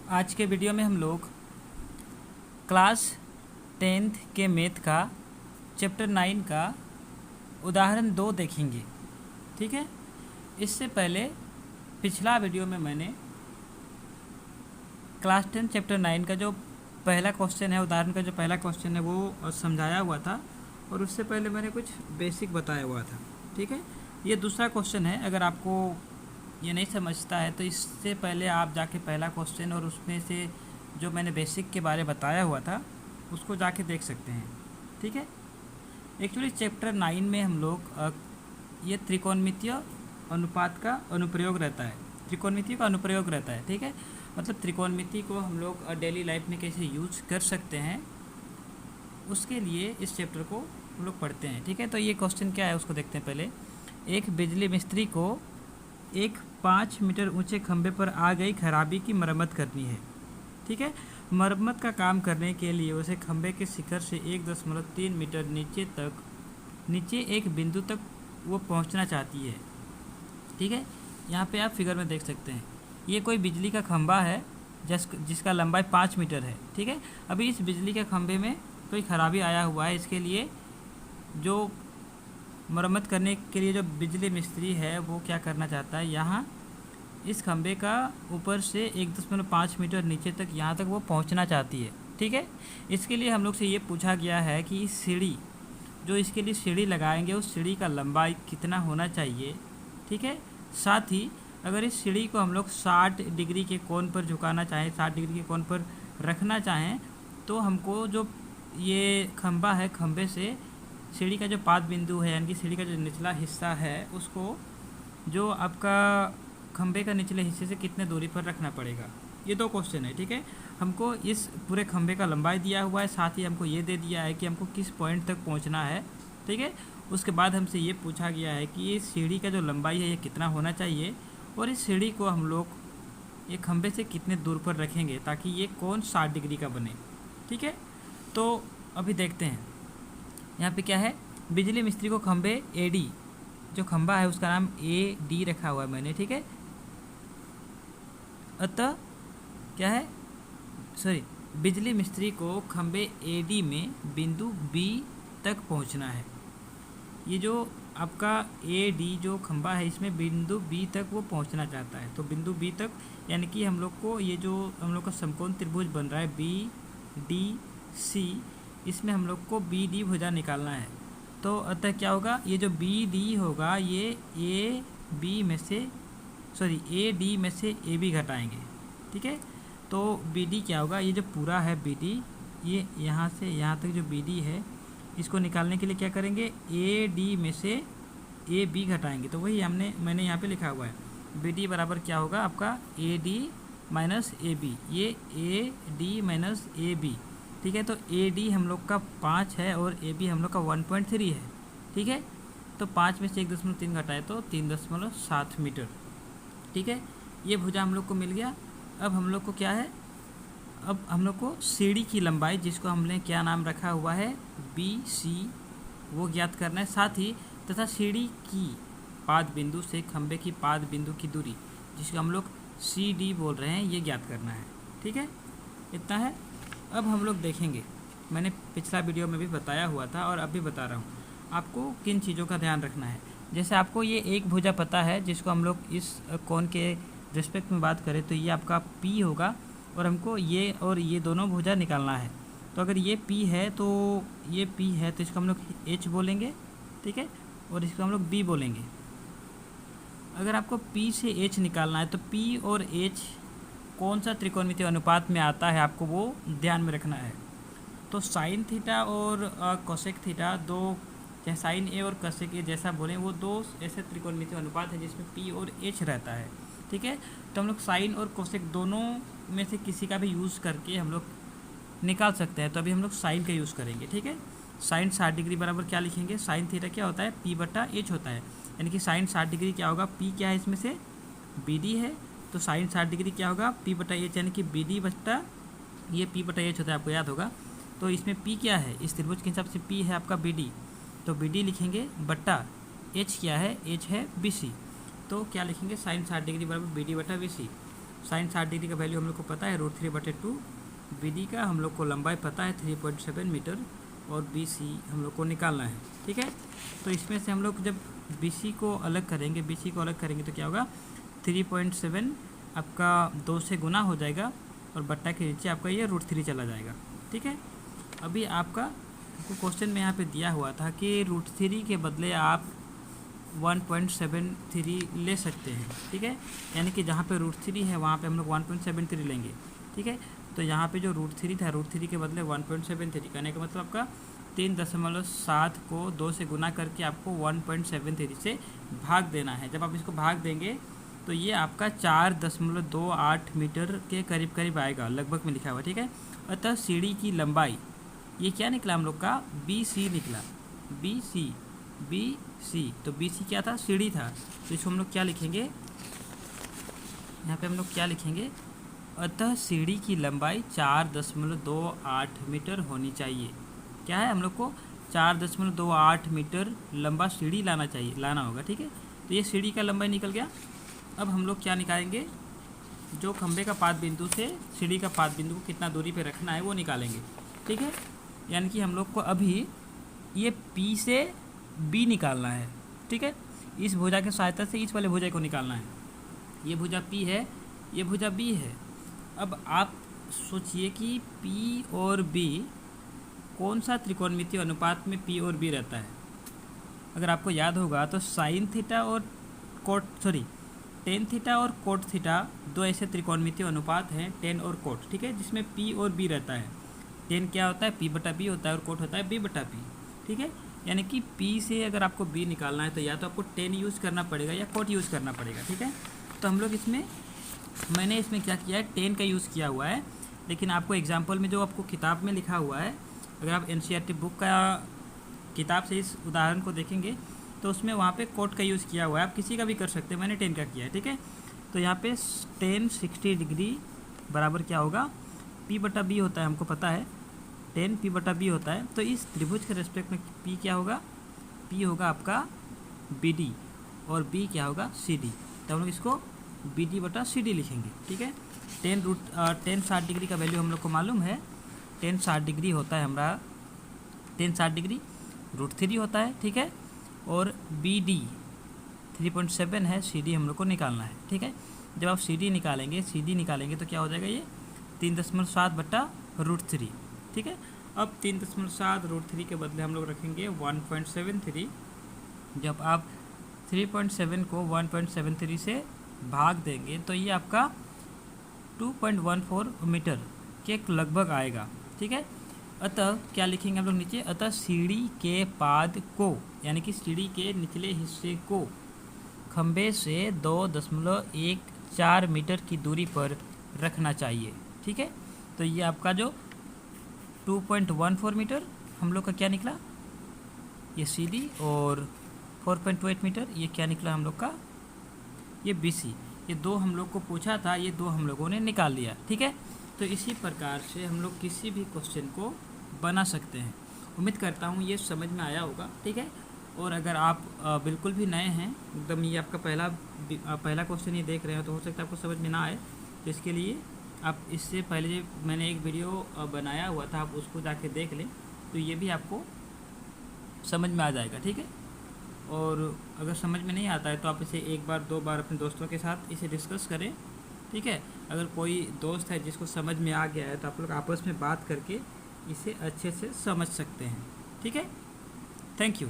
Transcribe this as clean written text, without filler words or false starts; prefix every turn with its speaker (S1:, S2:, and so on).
S1: आज के वीडियो में हम लोग क्लास 10th के मैथ का चैप्टर 9 का उदाहरण 2 देखेंगे। ठीक है, इससे पहले पिछला वीडियो में मैंने क्लास 10 चैप्टर 9 का जो पहला क्वेश्चन है, उदाहरण का जो पहला क्वेश्चन है वो समझाया हुआ था और उससे पहले मैंने कुछ बेसिक बताया हुआ था। ठीक है, ये दूसरा क्वेश्चन है। अगर आपको ये नहीं समझता है तो इससे पहले आप जाके पहला क्वेश्चन और उसमें से जो मैंने बेसिक के बारे बताया हुआ था उसको जाके देख सकते हैं। ठीक है, एक्चुअली चैप्टर 9 में हम लोग ये त्रिकोणमितीय अनुपात का अनुप्रयोग रहता है, त्रिकोणमिति का अनुप्रयोग रहता है। ठीक है, मतलब त्रिकोणमिति को हम लोग डेली लाइफ में कैसे यूज कर सकते हैं उसके लिए इस चैप्टर को हम लोग पढ़ते हैं। ठीक है, तो ये क्वेश्चन क्या है उसको देखते हैं। पहले एक बिजली मिस्त्री को एक 5 मीटर ऊंचे खंभे पर आ गई खराबी की मरम्मत करनी है। ठीक है, मरम्मत का काम करने के लिए उसे खंभे के शिखर से 1.3 मीटर नीचे एक बिंदु तक वो पहुंचना चाहती है। ठीक है, यहाँ पे आप फिगर में देख सकते हैं, ये कोई बिजली का खंभा है जिसका लंबाई 5 मीटर है। ठीक है, अभी इस बिजली के खंभे में कोई खराबी आया हुआ है। इसके लिए जो मरम्मत करने के लिए जो बिजली मिस्त्री है वो क्या करना चाहता है, यहाँ इस खंभे का ऊपर से 1.5 मीटर नीचे तक यहाँ तक वो पहुँचना चाहती है। ठीक है, इसके लिए हम लोग से ये पूछा गया है कि इस सीढ़ी जो इसके लिए सीढ़ी लगाएंगे उस सीढ़ी का लंबाई कितना होना चाहिए। ठीक है, साथ ही अगर इस सीढ़ी को हम लोग 60 डिग्री के कोण पर झुकाना चाहें, 60 डिग्री के कोण पर रखना चाहें, तो हमको जो ये खंभा है, खंभे से सीढ़ी का जो पाद बिंदु है यानी कि सीढ़ी का जो निचला हिस्सा है उसको जो आपका खंभे का निचले हिस्से से कितने दूरी पर रखना पड़ेगा। ये 2 क्वेश्चन है। ठीक है, हमको इस पूरे खंभे का लंबाई दिया हुआ है, साथ ही हमको ये दे दिया है कि हमको किस पॉइंट तक पहुंचना है। ठीक है, उसके बाद हमसे ये पूछा गया है कि ये सीढ़ी का जो लंबाई है ये कितना होना चाहिए और इस सीढ़ी को हम लोग ये खंभे से कितने दूर पर रखेंगे ताकि ये कोण 60 डिग्री का बने। ठीक है, तो अभी देखते हैं यहाँ पे क्या है। बिजली मिस्त्री को खंभे AD, जो खंभा है उसका नाम AD रखा हुआ है मैंने। ठीक है, अतः क्या है, बिजली मिस्त्री को खंभे AD में बिंदु B तक पहुंचना है। ये जो आपका AD जो खंभा है इसमें बिंदु B तक वो पहुंचना चाहता है। तो बिंदु B तक यानी कि हम लोग को ये जो हम लोग का समकोण त्रिभुज बन रहा है BDC, इसमें हम लोग को BD भुजा निकालना है। तो अतः क्या होगा, ये जो BD होगा ये AD में से AB घटाएंगे। ठीक है, तो BD क्या होगा, ये जो पूरा है BD, ये यहाँ से यहाँ तक जो BD है इसको निकालने के लिए क्या करेंगे, AD में से AB घटाएंगे। तो वही मैंने यहाँ पे लिखा हुआ है, BD बराबर क्या होगा आपका AD माइनस AB, ये AD माइनस AB। ठीक है, तो AD हम लोग का 5 है और AB हम लोग का 1.3 है। ठीक है, तो 5 में से 1.3 घटाए तो 3.7 मीटर। ठीक है, ये भुजा हम लोग को मिल गया। अब हम लोग को क्या है, अब हम लोग को सीढ़ी की लंबाई जिसको हमने क्या नाम रखा हुआ है BC, वो ज्ञात करना है। साथ ही तथा सीढ़ी की पाद बिंदु से खंभे की पाद बिंदु की दूरी जिसको हम लोग CD बोल रहे हैं ये ज्ञात करना है। ठीक है, इतना है। अब हम लोग देखेंगे, मैंने पिछला वीडियो में भी बताया हुआ था और अब भी बता रहा हूँ आपको किन चीज़ों का ध्यान रखना है। जैसे आपको ये एक भुजा पता है जिसको हम लोग इस कोण के रिस्पेक्ट में बात करें तो ये आपका P होगा और हमको ये और ये दोनों भुजा निकालना है। तो अगर ये P है तो ये P है तो इसको हम लोग H बोलेंगे। ठीक है, और इसको हम लोग B बोलेंगे। अगर आपको P से H निकालना है तो P और H कौन सा त्रिकोणमितीय अनुपात में आता है आपको वो ध्यान में रखना है। तो साइन थीटा और कोसेक थीटा, दो चाहे साइन A और कोसेक A जैसा बोलें, वो 2 ऐसे त्रिकोणमितीय अनुपात है जिसमें P और H रहता है। ठीक है, तो हम लोग साइन और कोसेक दोनों में से किसी का भी यूज़ करके हम लोग निकाल सकते हैं। तो अभी हम लोग साइन का यूज़ करेंगे। ठीक है, साइन 60 डिग्री बराबर क्या लिखेंगे, साइन थीटा क्या होता है P/H होता है। यानी कि साइन 60 डिग्री क्या होगा, P क्या है इसमें से BD है, तो साइन 60 डिग्री क्या होगा P/H यानी कि BD बचता ये P/H होता है, आपको याद होगा। तो इसमें P क्या है, इस त्रिभुज के हिसाब से P है आपका BD, तो BD लिखेंगे बट्टा H क्या है, H है BC। तो क्या लिखेंगे, साइन 60 डिग्री बराबर BD/BC। साइन 60 डिग्री का वैल्यू हम लोग को पता है √3/2। BD का हम लोग को लंबाई पता है 3.7 मीटर और BC हम लोग को निकालना है। ठीक है, तो इसमें से हम लोग जब BC को अलग करेंगे तो क्या होगा, 3.7 आपका 2 से गुना हो जाएगा और बट्टा के नीचे आपका ये √3 चला जाएगा। ठीक है, अभी आपको क्वेश्चन में यहाँ पे दिया हुआ था कि √3 के बदले आप 1.73 ले सकते हैं। ठीक है, यानी कि जहाँ पे √3 है वहाँ पे हम लोग 1.73 लेंगे। ठीक है, तो यहाँ पे जो √3 था, √3 के बदले 1.73 करने का मतलब आपका 3.7 को 2 से गुना करके आपको 1.73 से भाग देना है। जब आप इसको भाग देंगे तो ये आपका 4.28 मीटर के करीब करीब आएगा, लगभग में लिखा हुआ। ठीक है, अतः सीढ़ी की लंबाई ये क्या निकला हम लोग का, BC निकला, BC। तो BC क्या था, सीढ़ी था, तो इसको हम लोग क्या लिखेंगे, यहाँ पे हम लोग क्या लिखेंगे, अतः सीढ़ी की लंबाई 4.28 मीटर होनी चाहिए। क्या है, हम लोग को 4.28 मीटर लंबा सीढ़ी लाना होगा। ठीक है, तो ये सीढ़ी का लंबाई निकल गया। अब हम लोग क्या निकालेंगे, जो खंबे का पाद बिंदु से सीढ़ी का पाद बिंदु को कितना दूरी पे रखना है वो निकालेंगे। ठीक है, यानी कि हम लोग को अभी ये P से B निकालना है। ठीक है, इस भुजा की सहायता से इस वाले भुजा को निकालना है। ये भुजा P है, ये भुजा B है। अब आप सोचिए कि P और B कौन सा त्रिकोणमितीय अनुपात में P और B रहता है। अगर आपको याद होगा तो साइन थीटा और टेन थीटा और कोट थीटा दो ऐसे त्रिकोणमितीय अनुपात हैं, टेन और कोट। ठीक है, जिसमें P और B रहता है। टेन क्या होता है, P/B होता है और कोट होता है B/P। ठीक है, यानी कि P से अगर आपको B निकालना है तो या तो आपको टेन यूज़ करना पड़ेगा या कोट यूज़ करना पड़ेगा। ठीक है, तो हम लोग मैंने इसमें क्या किया है, टेन का यूज़ किया हुआ है। लेकिन आपको एग्जाम्पल में जो आपको किताब में लिखा हुआ है, अगर आप NCERT बुक का किताब से इस उदाहरण को देखेंगे तो उसमें वहाँ पे कोट का यूज़ किया हुआ है। आप किसी का भी कर सकते हैं, मैंने 10 का किया है। ठीक है, तो यहाँ पे 10 60 डिग्री बराबर क्या होगा, P/B होता है, हमको पता है 10 P/B होता है। तो इस त्रिभुज के रेस्पेक्ट में P क्या होगा, P होगा आपका BD और B क्या होगा CD। तो हम लोग इसको BD/CD लिखेंगे। ठीक है, 10 60 डिग्री का वैल्यू हम लोग को मालूम है, 10 60 डिग्री होता है हमारा, 10 60 डिग्री √3 होता है। ठीक है, और BD 3.7 है, CD हम लोग को निकालना है। ठीक है, जब आप CD निकालेंगे तो क्या हो जाएगा, ये 3.7/√3। ठीक है, अब 3.7 के बदले हम लोग रखेंगे 1.73। जब आप 3.7 को 1.73 से भाग देंगे तो ये आपका 2.14 मीटर के लगभग आएगा। ठीक है, अतः क्या लिखेंगे हम लोग नीचे, अतः सीढ़ी के पाद को, यानी कि सीढ़ी के निचले हिस्से को खंबे से 2.14 मीटर की दूरी पर रखना चाहिए। ठीक है, तो ये आपका जो 2.14 मीटर हम लोग का क्या निकला, ये CD, और 4.28 मीटर ये क्या निकला हम लोग का, ये BC। ये दो हम लोग को पूछा था, ये दो हम लोगों ने निकाल लिया। ठीक है, तो इसी प्रकार से हम लोग किसी भी क्वेश्चन को बना सकते हैं। उम्मीद करता हूँ ये समझ में आया होगा। ठीक है, और अगर आप बिल्कुल भी नए हैं, एकदम ये आपका पहला क्वेश्चन ये देख रहे हो, तो हो सकता है आपको समझ में ना आए। तो इसके लिए आप इससे पहले मैंने एक वीडियो बनाया हुआ था, आप उसको जाके देख लें, तो ये भी आपको समझ में आ जाएगा। ठीक है, और अगर समझ में नहीं आता है तो आप इसे एक बार 2 बार अपने दोस्तों के साथ इसे डिस्कस करें। ठीक है, अगर कोई दोस्त है जिसको समझ में आ गया है तो आप लोग आपस में बात करके इसे अच्छे से समझ सकते हैं। ठीक है, थैंक यू।